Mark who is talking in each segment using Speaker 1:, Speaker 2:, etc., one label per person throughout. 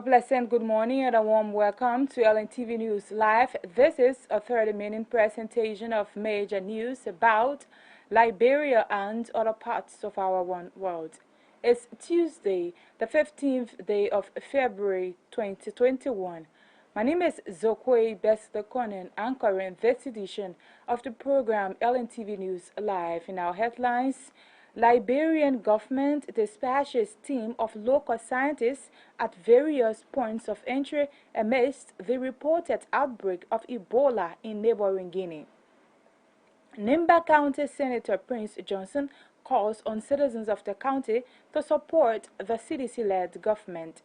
Speaker 1: A pleasant good morning and a warm welcome to Lntv News Live. This is a 30-minute presentation of major news about Liberia and other parts of our world. It's Tuesday, the 15th day of February 2021. My name is Zokwe Bester-Conan, anchoring this edition of the program Lntv News Live. In our headlines, Liberian government dispatches team of local scientists at various points of entry amidst the reported outbreak of Ebola in neighboring Guinea. Nimba County Senator Prince Johnson calls on citizens of the county to support the CDC-led government.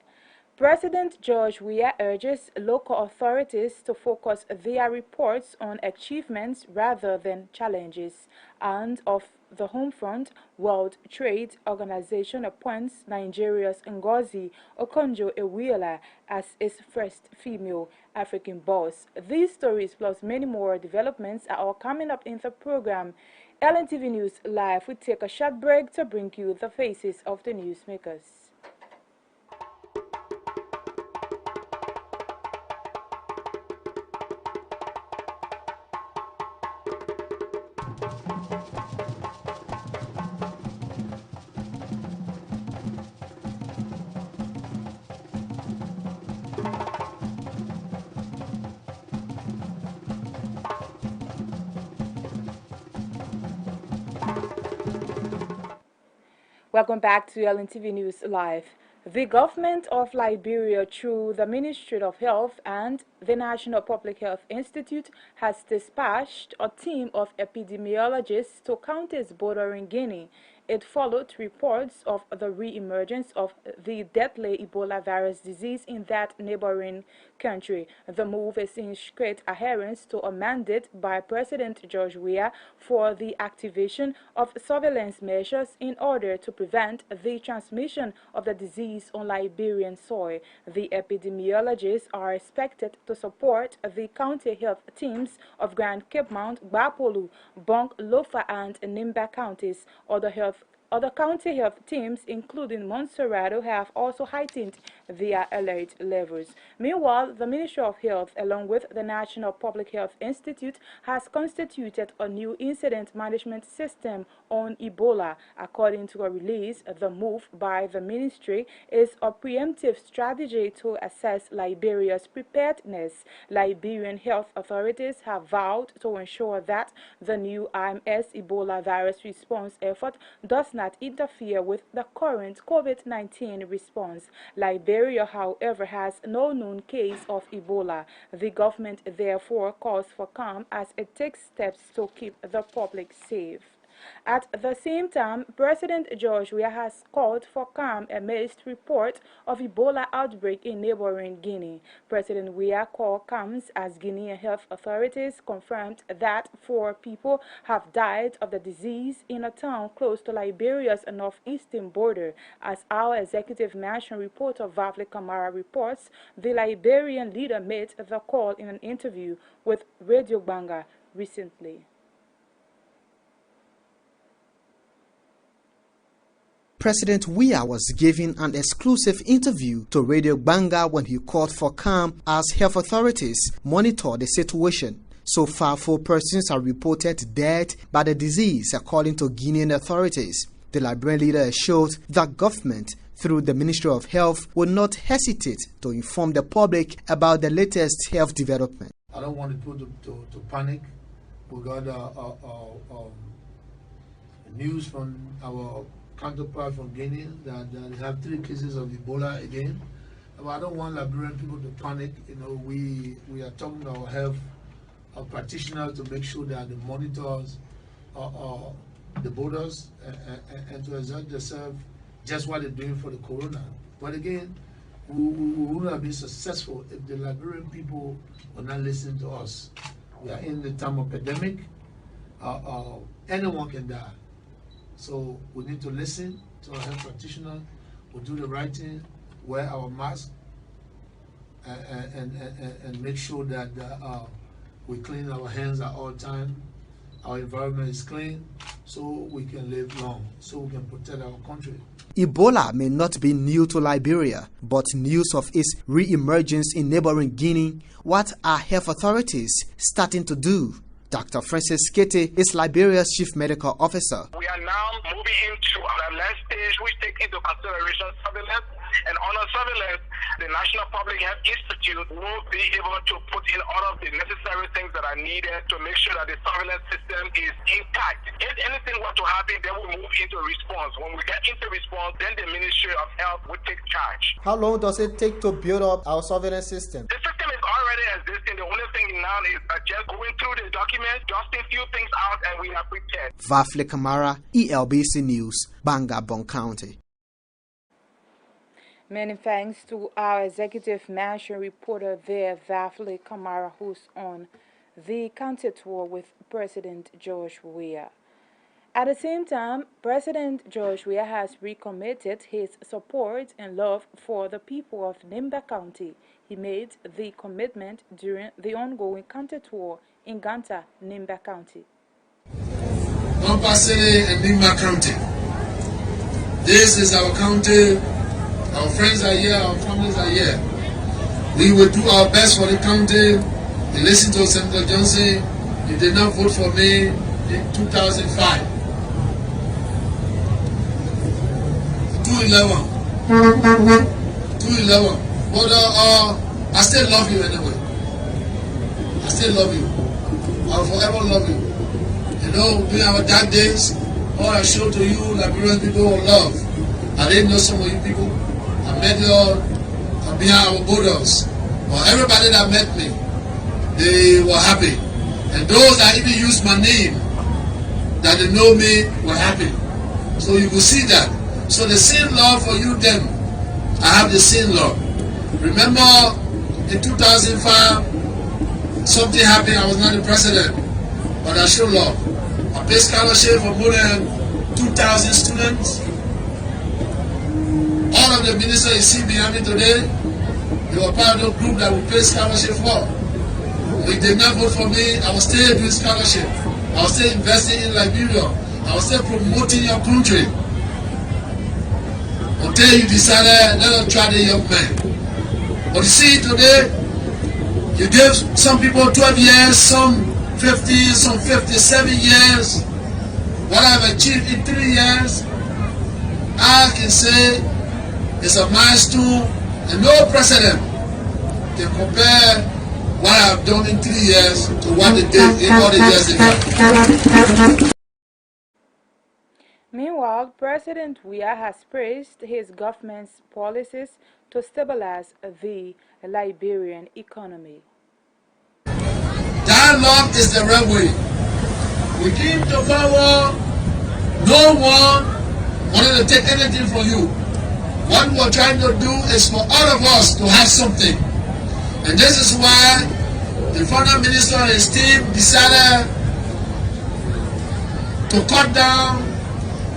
Speaker 1: President George Weah urges local authorities to focus their reports on achievements rather than challenges. And of the home front, World Trade Organization appoints Nigeria's Ngozi Okonjo-Iweala as its first female African boss. These stories plus many more developments are all coming up in the program. Lntv News Live will take a short break to bring you the faces of the newsmakers. Welcome back to Lntv News Live. The government of Liberia, through the Ministry of Health and the National Public Health Institute, has dispatched a team of epidemiologists to counties bordering Guinea. It followed reports of the re-emergence of the deadly Ebola virus disease in that neighboring country. The move is in strict adherence to a mandate by President George Weah for the activation of surveillance measures in order to prevent the transmission of the disease on Liberian soil. The epidemiologists are expected to support the county health teams of Grand Cape Mount, Gbapolu, Bonk, Lofa, and Nimba counties. Other county health teams, including Montserrado, have also heightened their alert levels. Meanwhile, the Ministry of Health, along with the National Public Health Institute, has constituted a new incident management system on Ebola. According to a release, the move by the ministry is a preemptive strategy to assess Liberia's preparedness. Liberian health authorities have vowed to ensure that the new IMS Ebola virus response effort does not interfere with the current COVID-19 response. Liberia, however, has no known case of Ebola. The government therefore calls for calm as it takes steps to keep the public safe. At the same time, President George Weah has called for calm amidst reports of Ebola outbreak in neighboring Guinea. President Weah called comes as Guinean health authorities confirmed that 4 people have died of the disease in a town close to Liberia's northeastern border. As our executive national reporter Vavli Kamara reports, the Liberian leader made the call in an interview with Radio Banga recently.
Speaker 2: President Weah was giving an exclusive interview to Radio Banga when he called for calm as health authorities monitor the situation. So far, 4 persons are reported dead by the disease, according to Guinean authorities. The Liberian leader assured that government, through the Ministry of Health, will not hesitate to inform the public about the latest health development.
Speaker 3: I don't want people to panic. We got news from our counterpart from Guinea that they have 3 cases of Ebola again. But I don't want Liberian people to panic. You know, we are talking to our health practitioners to make sure that they monitors the borders and to exert themselves just what they're doing for the corona. But again, we wouldn't have been successful if the Liberian people were not listening to us. We are in the time of pandemic. Anyone can die. So we need to listen to our health practitioner. We'll do the right thing, wear our mask, and make sure that we clean our hands at all time. Our environment is clean. so we can live long, so we can protect our country.
Speaker 2: Ebola may not be new to Liberia, but news of its re-emergence in neighboring Guinea. What are health authorities starting to do? Dr. Francis Kete is Liberia's Chief Medical Officer.
Speaker 4: We are now moving into the last stage, which takes into consideration surveillance. And under surveillance, the National Public Health Institute will be able to put in all of the necessary things that are needed to make sure that the surveillance system is intact. If anything were to happen, then we move into response. When we get into response, then the Ministry of Health will take charge.
Speaker 2: How long does it take to build up our surveillance system?
Speaker 4: The system is already existing. The only thing now is just going through the documents, dusting a few things out, and we are prepared.
Speaker 2: Vafle Kamara, ELBC News, Banga, Bon County.
Speaker 1: Many thanks to our executive mansion reporter there, Vafle Kamara, who's on the county tour with President George Weah. At the same time, President George Weah has recommitted his support and love for the people of Nimba County. He made the commitment during the ongoing county tour in Ganta, Nimba County.
Speaker 5: Nampa City and Nimba County. This is our county. Our friends are here, our families are here. We will do our best for the county. You listen to Senator Johnson. He did not vote for me in 2005. 211. But I still love you anyway. I still love you. I'll forever love you. You know, during our dark days, all I showed to you, Liberian people, were love. I didn't know some of you people. I met you all behind our borders. But everybody that met me, they were happy. And those that even used my name, that they know me, were happy. So you will see that. So the same love for you then, I have the same love. Remember in 2005, something happened, I was not the president, but I show love. I paid scholarship for more than 2,000 students. All of the ministers you see behind me today, they were part of the group that we paid scholarship for. They did not vote for me, I was still doing scholarship. I was still investing in Liberia. I was still promoting your country. Until you decided, let us try the young man. But you see today, you gave some people 12 years, some 50, some 57 years. What I've achieved in 3 years, I can say it's a milestone, and no president can compare what I've done in 3 years to what they did in all the years they had.
Speaker 1: Meanwhile, President Weah has praised his government's policies to stabilize the Liberian economy.
Speaker 5: Dialogue is the right way. We came to power, no one wanted to take anything from you. What we're trying to do is for all of us to have something. And this is why the former minister and his team decided to cut down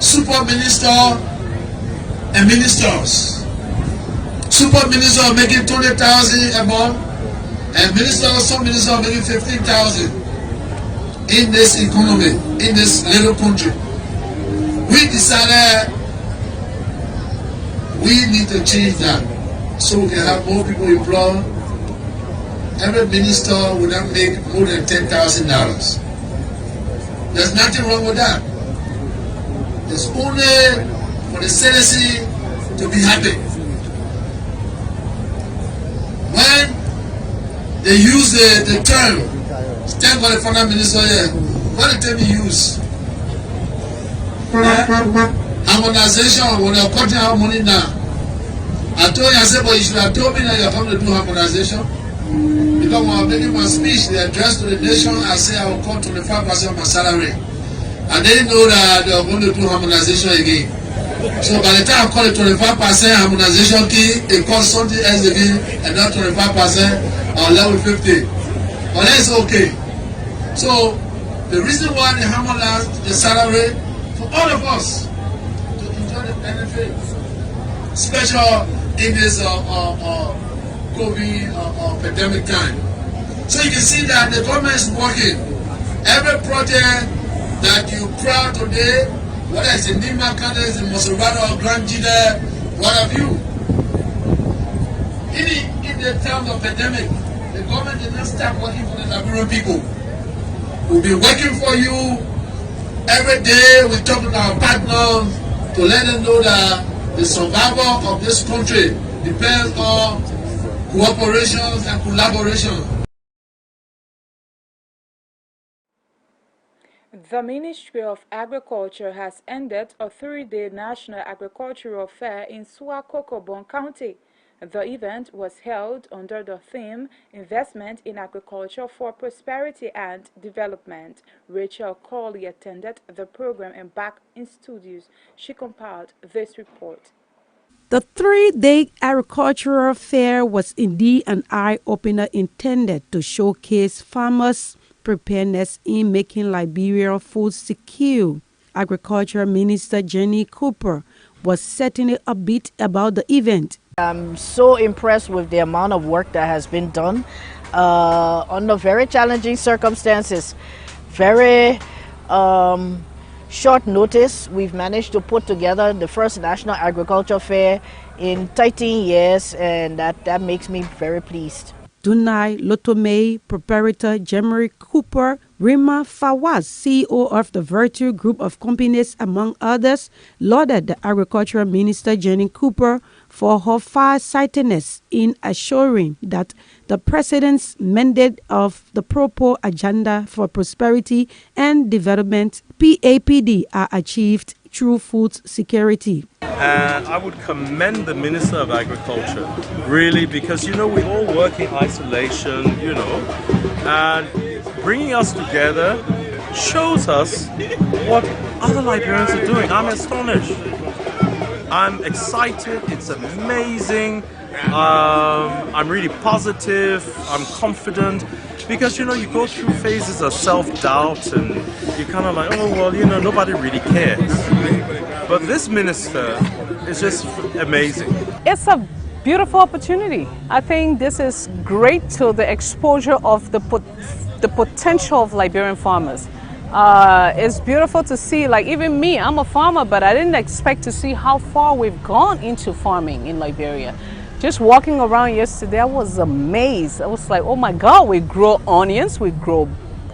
Speaker 5: super minister and ministers. Super minister are making 20,000 a month, and some ministers are making 15,000 in this economy, in this little country. We decided we need to change that so we can have more people employed. Every minister will not make more than $10,000. There's nothing wrong with that. It's only for the citizen to be happy. When they use the term, stand for the former minister here, what the term you use? Harmonization, when they're cutting our money now. I told you, I said, but you should have told me that you're coming to do harmonization. Because when I'm making my speech, the address to the nation, I say I will cut 25% of my salary. I didn't know that they were going to do harmonization again. So by the time I call it 25% harmonization key, it costs something else again, and not 25% on level 50. But that's okay. So the reason why they harmonized the salary for all of us to enjoy the benefit, special in this COVID pandemic time. So you can see that the government is working. Every project that you proud today, whether it's in Nima County, it's in Mosobado or Grand Jide, what have you. In the time of pandemic, the government did not start working for the Liberian people. We'll be working for you every day. We talk to our partners to let them know that the survival of this country depends on cooperation and collaboration.
Speaker 1: The Ministry of Agriculture has ended a 3-day National Agricultural Fair in Swakopmund County. The event was held under the theme Investment in Agriculture for Prosperity and Development. Rachel Corley attended the program and back in studios. She compiled this report.
Speaker 6: The 3-day agricultural fair was indeed an eye-opener intended to showcase farmers' preparedness in making Liberia food secure. Agriculture Minister Jenny Cooper was certainly upbeat about the event.
Speaker 7: I'm so impressed with the amount of work that has been done under very challenging circumstances. Very short notice, we've managed to put together the first National Agriculture Fair in 13 years, and that makes me very pleased.
Speaker 6: Dunai Lotome proprietor Jemery Cooper, Rima Fawaz, CEO of the Virtue Group of Companies, among others, lauded the Agricultural Minister Jenny Cooper for her far-sightedness in assuring that the President's mandate of the Propo Agenda for Prosperity and Development, PAPD, are achieved through food security.
Speaker 8: And I would commend the Minister of Agriculture, really, because, we all work in isolation, and bringing us together shows us what other Liberians are doing. I'm astonished. I'm excited. It's amazing. I'm really positive. I'm confident. Because, you go through phases of self-doubt and you're kind of like, oh, well, nobody really cares. But this minister is just amazing.
Speaker 9: It's a beautiful opportunity. I think this is great to the exposure of the potential of Liberian farmers. It's beautiful to see, like even me, I'm a farmer, but I didn't expect to see how far we've gone into farming in Liberia. Just walking around yesterday, I was amazed. I was like, oh my God, we grow onions, we grow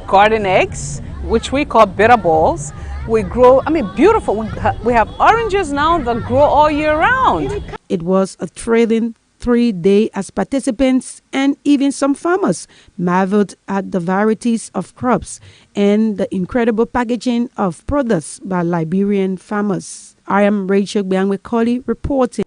Speaker 9: garden eggs, which we call bitter balls. We grow, beautiful. We have oranges now that grow all year round.
Speaker 6: It was a thrilling 3-day as participants and even some farmers marveled at the varieties of crops and the incredible packaging of products by Liberian farmers. I am Rachel Biangwe reporting.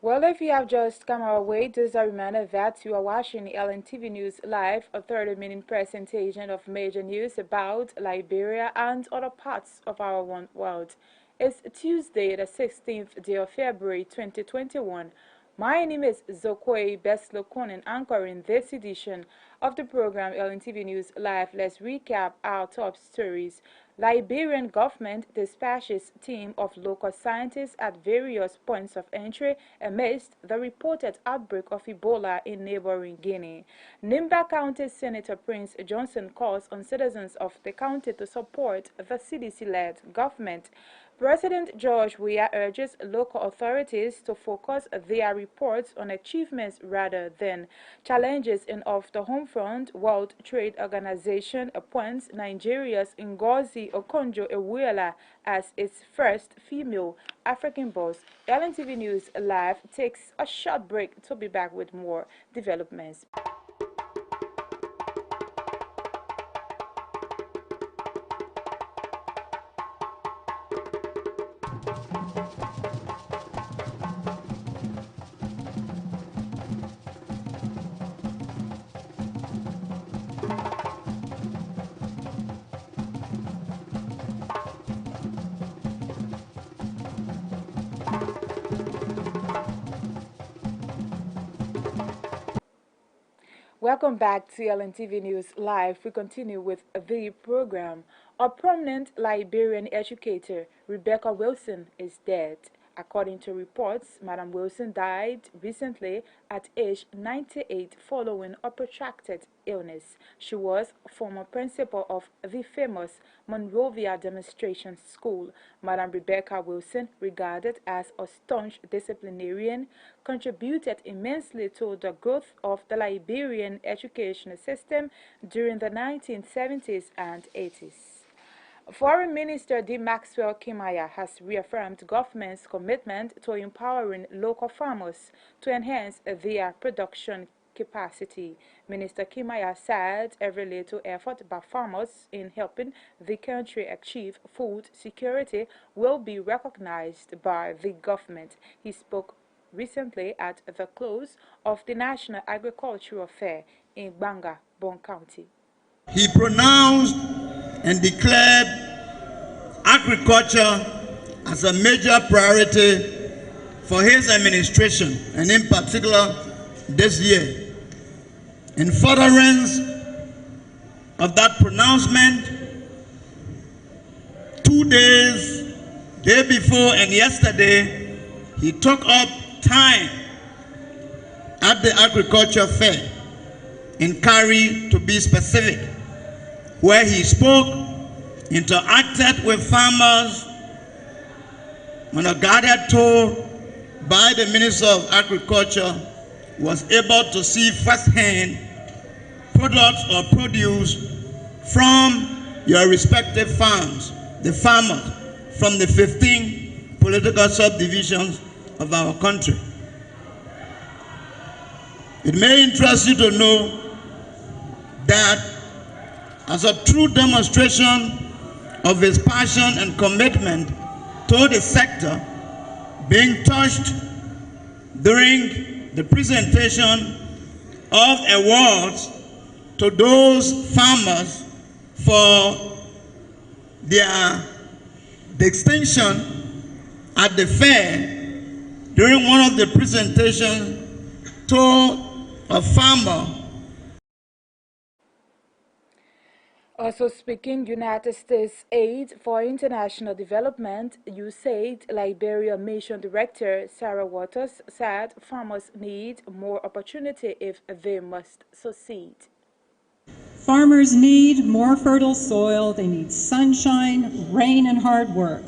Speaker 1: Well, if you have just come our way, this is a reminder that you are watching Lntv News Live, a 30-minute presentation of major news about Liberia and other parts of our world. It's Tuesday, the 16th day of February 2021. My name is Zokwe Beslo Konen, anchoring this edition of the program Lntv News Live. Let's recap our top stories. Liberian government dispatches team of local scientists at various points of entry amidst the reported outbreak of Ebola in neighboring Guinea. Nimba County Senator Prince Johnson calls on citizens of the county to support the CDC-led government. President George Weah urges local authorities to focus their reports on achievements rather than challenges. And off the home front, World Trade Organization appoints Nigeria's Ngozi Okonjo-Iweala as its first female African boss. LNTV News Live takes a short break to be back with more developments. Welcome back to Lntv News Live. We continue with the program. A prominent Liberian educator, Rebecca Wilson, is dead. According to reports, Madam Wilson died recently at age 98 following a protracted illness. She was former principal of the famous Monrovia Demonstration School. Madam Rebecca Wilson, regarded as a staunch disciplinarian, contributed immensely to the growth of the Liberian educational system during the 1970s and 80s. Foreign Minister D. Maxwell Kimaya has reaffirmed government's commitment to empowering local farmers to enhance their production capacity. Minister Kimaya said every little effort by farmers in helping the country achieve food security will be recognized by the government. He spoke recently at the close of the National Agricultural Fair in Banga, Bon County.
Speaker 10: He pronounced and declared agriculture as a major priority for his administration, and in particular this year. In furtherance of that pronouncement, 2 days, day before and yesterday, he took up time at the agriculture fair in Kari, to be specific, where he spoke, interacted with farmers on a guided tour by the Minister of Agriculture, was able to see firsthand products or produce from your respective farms, the farmers from the 15 political subdivisions of our country. It may interest you to know that as a true demonstration of his passion and commitment to the sector, being touched during the presentation of awards to those farmers for their distinction at the fair, during one of the presentations to a farmer.
Speaker 1: Also speaking, United States Aid for International Development, USAID, Liberia Mission Director Sarah Waters said farmers need more opportunity if they must succeed.
Speaker 11: Farmers need more fertile soil, they need sunshine, rain, and hard work,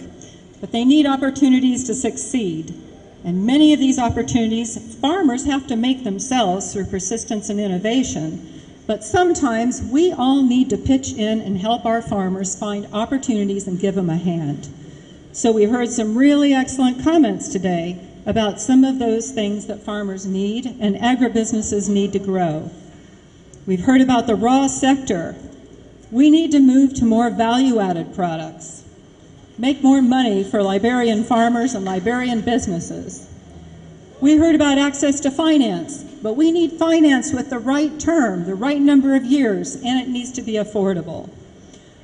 Speaker 11: but they need opportunities to succeed. And many of these opportunities, farmers have to make themselves through persistence and innovation. But sometimes we all need to pitch in and help our farmers find opportunities and give them a hand. So we heard some really excellent comments today about some of those things that farmers need and agribusinesses need to grow. We've heard about the raw sector. We need to move to more value-added products, make more money for Liberian farmers and Liberian businesses. We heard about access to finance, but we need finance with the right term, the right number of years, and it needs to be affordable.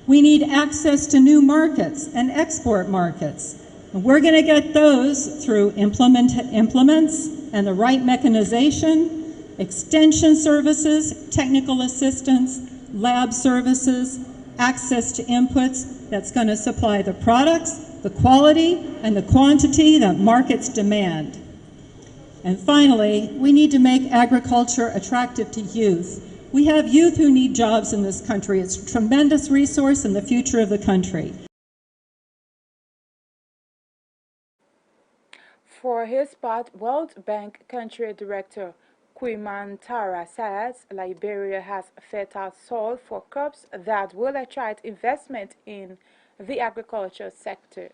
Speaker 11: We need access to new markets and export markets. And we're going to get those through implements and the right mechanization, extension services, technical assistance, lab services, access to inputs that's going to supply the products, the quality, and the quantity that markets demand. And finally, we need to make agriculture attractive to youth. We have youth who need jobs in this country. It's a tremendous resource in the future of the country.
Speaker 1: For his part, World Bank Country Director Kwimantara says Liberia has fertile soil for crops that will attract investment in the agriculture sector.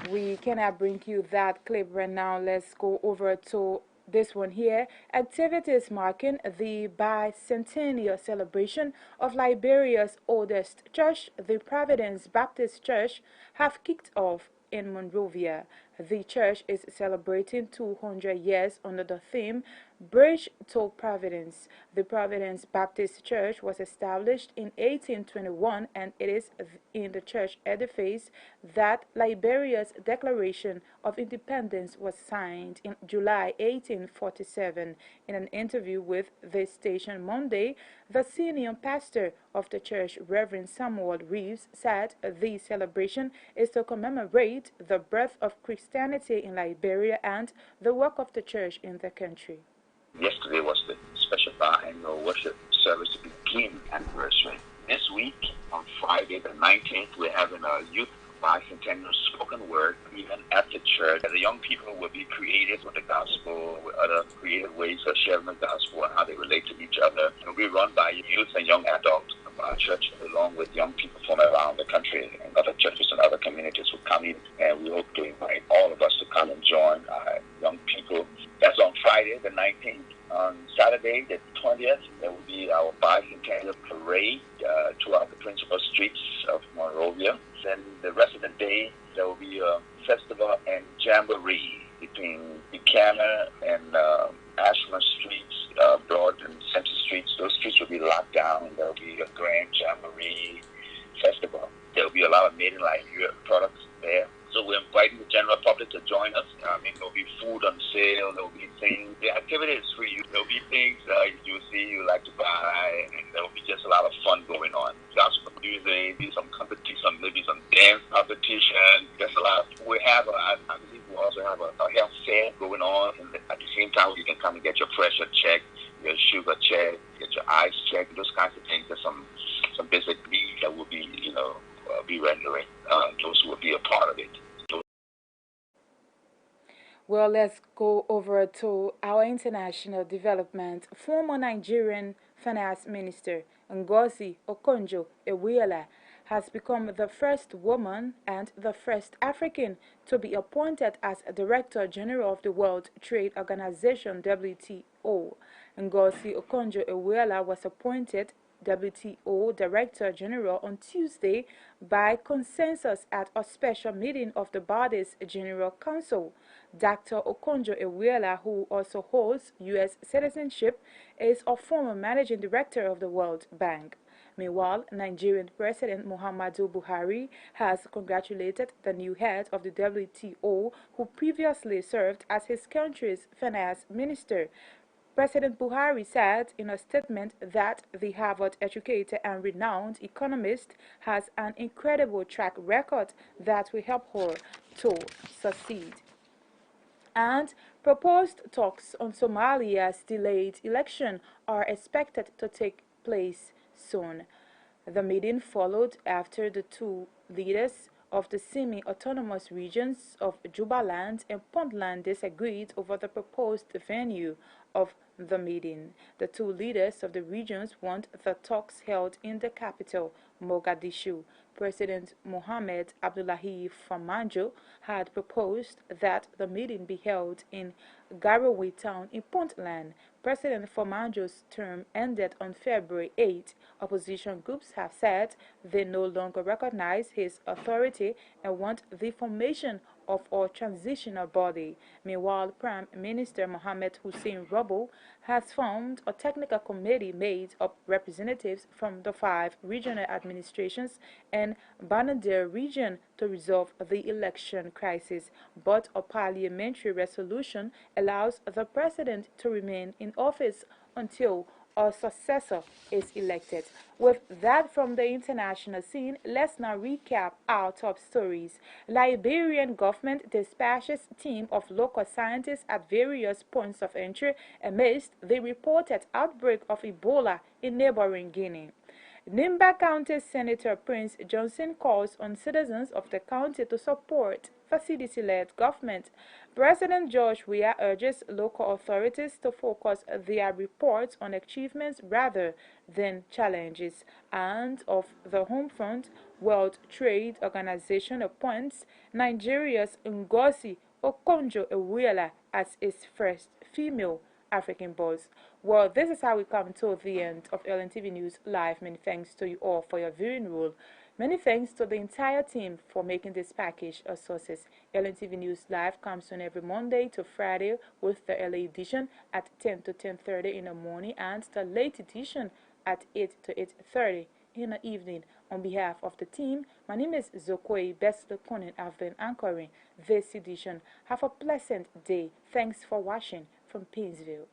Speaker 1: We cannot bring you that clip right now. Let's go over to this one here. Activities marking the bicentennial celebration of Liberia's oldest church, the Providence Baptist Church, have kicked off in Monrovia. The church is celebrating 200 years under the theme Bridge to Providence. The Providence Baptist Church was established in 1821, and it is in the church edifice that Liberia's Declaration of Independence was signed in July 1847. In an interview with the station Monday, the senior pastor of the church, Reverend Samuel Reeves, said the celebration is to commemorate the birth of Christianity in Liberia and the work of the church in the country.
Speaker 12: Yesterday was the special annual worship service to begin anniversary. This week, on Friday the 19th, we're having a youth bicentennial spoken word even at the church. The young people will be creative with the gospel, with other creative ways of sharing the gospel and how they relate to each other. It will be run by youth and young adults of our church, along with young people from around the country, and other churches and other communities will come in, and we hope to invite all of us to come and join our young people. That's on Friday the 19th. On Saturday the 20th, there will be our bicentennial parade throughout the principal streets of Monrovia. Then the rest of the day, there will be a festival and jamboree between Buchanan and Ashland Streets, Broad and Central Streets. Those streets will be locked down. There will be a grand jamboree festival. There will be a lot of made in Liberia products there. So we're inviting the general public to join us. There will be food on sale. There will be things. The activity is free. There will be things you'll see you like to buy, and there will be just a lot of fun going on. Gospel music, some competition, maybe some dance competition. There's a lot. I believe we also have a health fair going on, and at the same time you can come and get your pressure checked, your sugar checked, get your eyes checked, those kinds of things. There's some basic needs that will be be rendering those who will be a part of it.
Speaker 1: Well, let's go over to our international development. Former Nigerian Finance Minister Ngozi Okonjo-Iweala has become the first woman and the first African to be appointed as Director General of the World Trade Organization (WTO). Ngozi Okonjo-Iweala was appointed WTO Director General on Tuesday by consensus at a special meeting of the body's General Council. Dr. Okonjo-Iweala, who also holds U.S. citizenship, is a former managing director of the World Bank. Meanwhile, Nigerian President Muhammadu Buhari has congratulated the new head of the WTO, who previously served as his country's finance minister. President Buhari said in a statement that the Harvard-educated and renowned economist has an incredible track record that will help her to succeed. And proposed talks on Somalia's delayed election are expected to take place soon. The meeting followed after the two leaders of the semi-autonomous regions of Jubaland and Puntland disagreed over the proposed venue of the meeting. The two leaders of the regions want the talks held in the capital, Mogadishu. President Mohamed Abdullahi Farmajo had proposed that the meeting be held in Garowe town in Puntland. President Farmajo's term ended on February 8. Opposition groups have said they no longer recognize his authority and want the formation of a transitional body. Meanwhile, Prime Minister Mohamed Hussein Robo has formed a technical committee made of representatives from the 5 regional administrations and Banadir region to resolve the election crisis, but a parliamentary resolution allows the president to remain in office until a successor is elected. With that from the international scene, let's now recap our top stories. Liberian government dispatches team of local scientists at various points of entry amidst the reported outbreak of Ebola in neighboring Guinea. Nimba County Senator Prince Johnson calls on citizens of the county to support facility-led government. President George Weah urges local authorities to focus their reports on achievements rather than challenges. And of the home front, World Trade Organization appoints Nigeria's Ngozi Okonjo-Iweala as its first female African boss. Well, this is how we come to the end of Lntv News Live. Many thanks to you all for your viewing role. Many thanks to the entire team for making this package a success. Lntv News Live comes on every Monday to Friday with the early edition at 10 to 10:30 in the morning and the late edition at 8 to 8:30 in the evening. On behalf of the team, my name is Zokoi Besler Konen. I've been anchoring this edition. Have a pleasant day. Thanks for watching from Painesville.